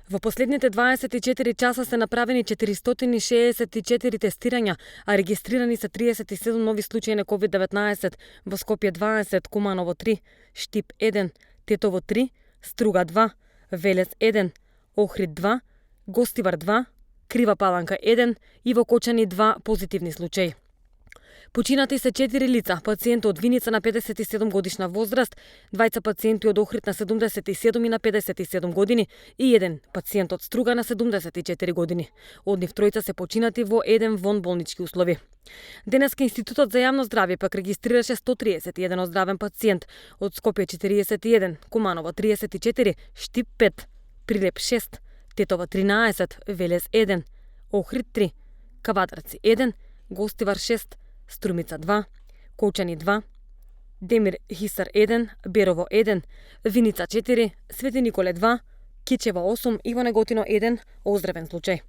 Во последните 24 часа се направени 464 тестирања, а регистрирани се 37 нови случаи на COVID-19 во Скопје 20, Куманово 3, Штип 1, Тетово 3, Струга 2, Велес 1, Охрид 2, Гостивар 2, Крива Паланка 1 и во Кочани 2 позитивни случаи. Починати се 4 лица, пациенти од Виница на 57 годишна возраст, двајца пациенти од Охрид на 77 и на 57 години и еден пациент од Струга на 74 години. Од нив тројца се починати во еден вонболнички услови. Денеска Институтот за јавно здравје пак регистрираше 131 оздравен пациент, од Скопје 41, Куманово 34, Штип 5, Прилеп 6, Тетово 13, Велес 1, Охрид 3, Кавадарци 1, Гостивар 6, Струмица 2, Кочани 2, Демир Хисар 1, Берово 1, Виница 4, Свети Николе 2, Кичево 8 и во Неготино 1 оздравен случај.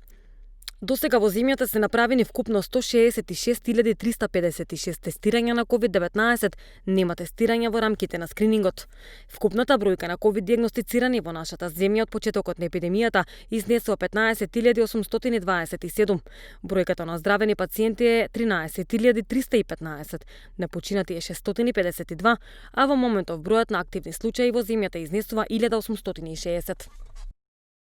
Досега во земјата се направени вкупно 166.356 тестирања на COVID-19, нема тестирања во рамките на скринингот. Вкупната бројка на COVID диагностицирани во нашата земја од почетокот на епидемијата изнесува 15.827. Бројката на оздравени пациенти е 13.315, на починати е 652, а во моментов бројот на активни случаи во земјата изнесува 1860.